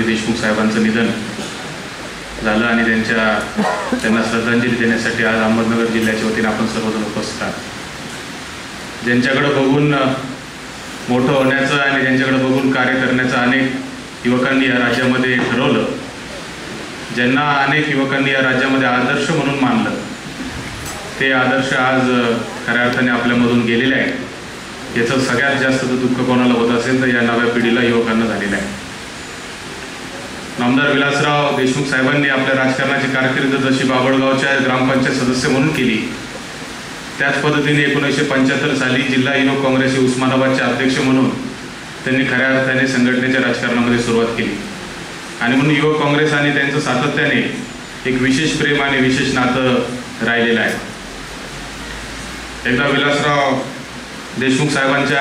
दिवसामध्ये देशमुख साहेबांचं निधन झालं आणि त्यांना श्रद्धांजली देण्यासाठी आज अहमदनगर जिल्ह्याच्या वतीने आपण सर्वजण उपस्थित आहात। ज्यांच्याकडे बघून मोठं होण्याचं आणि ज्यांच्याकडे बघून कार्य करण्याचं अनेक युवकांनी या राज्यामध्ये ठरवलं, ज्यांना अनेक युवकांनी या राज्यामध्ये आदर्श म्हणून मानलं, ते आदर्श आज खऱ्या अर्थाने आपल्यामधून गेलेले आहेत। याचं सगळ्यात जास्त दुःख कोणाला होत असेल तर या नव्या पिढीला, युवकांना झालेलं आहे। नामदार विलासराव देशमुख साहेबांनी आपल्या राजकारणाची कारकीर्द जशी बाभळगावच्या ग्रामपंचायत सदस्य म्हणून केली, त्याच पद्धतीने 1975 साली जिल्हा युवक काँग्रेस उस्मानाबादचे अध्यक्ष म्हणून त्यांनी खऱ्या अर्थाने संघटनेच्या राजकारणामध्ये सुरुवात केली आणि म्हणून युवक काँग्रेस आणि त्यांचं सातत्याने एक विशेष प्रेम आणि विशेष नातं राहिलेलं आहे। एकदा विलासराव देशमुख साहेबांच्या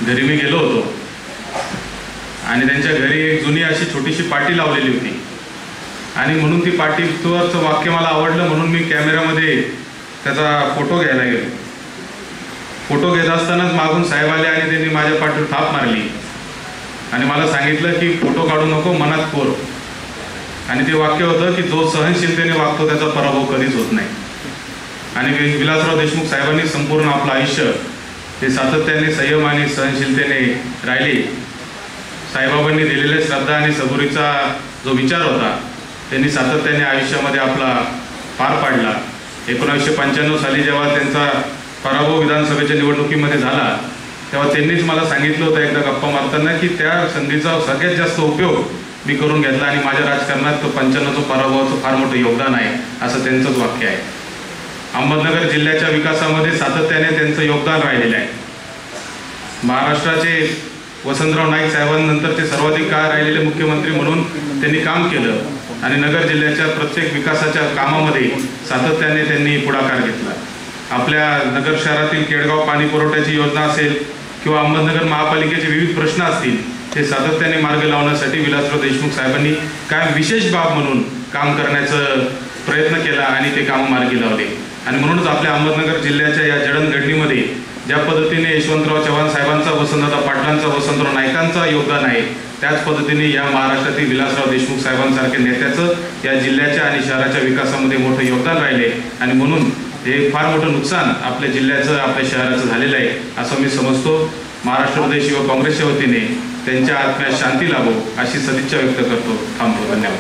घरी मी गेलो होतो आणि त्यांच्या घरी एक जुनी अशी छोटीशी पाटी लावलेली होती आणि म्हणून ती पाटीवरचं वाक्य मला आवडलं, म्हणून मी कॅमेऱ्यामध्ये त्याचा फोटो घ्यायला गेलो। फोटो घेत असतानाच मागून साहेब आले आणि त्यांनी माझ्या पाठीवर थाप मारली आणि मला सांगितलं की फोटो काढू नको, मनात कोर। आणि ते वाक्य होतं की जो सहनशीलतेने वागतो त्याचा पराभव कधीच होत नाही। आणि विलासराव देशमुख साहेबांनी संपूर्ण आपलं आयुष्य ते सातत्याने संयम आणि सहनशीलतेने राहिले। साईबाबांनी दिलेले श्रद्धा आणि सबुरीचा जो विचार होता त्यांनी सातत्याने आयुष्यामध्ये आपला पार पाडला। 1995 साली जेव्हा त्यांचा पराभव विधानसभेच्या निवडणुकीमध्ये झाला तेव्हा त्यांनीच मला सांगितलं होतं एकदा गप्पा मारताना की त्या संधीचा सगळ्यात जास्त उपयोग मी करून घेतला आणि माझ्या राजकारणात 95 पराभवाचं फार मोठं योगदान आहे, असं त्यांचंच वाक्य आहे। अहमदनगर जिल्ह्याच्या विकासामध्ये सातत्याने त्यांचं योगदान राहिलेलं आहे। महाराष्ट्राचे वसंतराव नाईक साहेबांनंतर ते सर्वाधिक काळ राहिलेले मुख्यमंत्री म्हणून त्यांनी काम केलं आणि नगर जिल्ह्याच्या प्रत्येक विकासाच्या कामामध्ये सातत्याने त्यांनी पुढाकार घेतला। आपल्या नगर शहरातील केडगाव पाणी पुरवठ्याची योजना असेल किंवा अहमदनगर महापालिकेचे विविध प्रश्न असतील, ते सातत्याने मार्ग लावण्यासाठी विलासराव देशमुख साहेबांनी काय विशेष बाब म्हणून काम करण्याचा प्रयत्न केला आणि ते काम मार्गी लावले। आणि म्हणूनच आपल्या अहमदनगर जिल्ह्याच्या या जडणघडणीमध्ये ज्या पद्धतीने यशवंतराव चव्हाण साहेबांचा, वसंतदादा पाटलांचा, वसंतराव नाईकांचा योगदान आहे, त्याच पद्धतीने या महाराष्ट्रातील विलासराव देशमुख साहेबांसारख्या नेत्याचं या जिल्ह्याच्या आणि शहराच्या विकासामध्ये मोठं योगदान राहिले आणि म्हणून हे फार मोठं नुकसान आपल्या जिल्ह्याचं, आपल्या शहराचं झालेलं आहे असं मी समजतो। महाराष्ट्र प्रदेश युवक काँग्रेसच्या वतीने त्यांच्या आत्म्यास शांती लाभो अशी सदिच्छा व्यक्त करतो। थांबतो। धन्यवाद।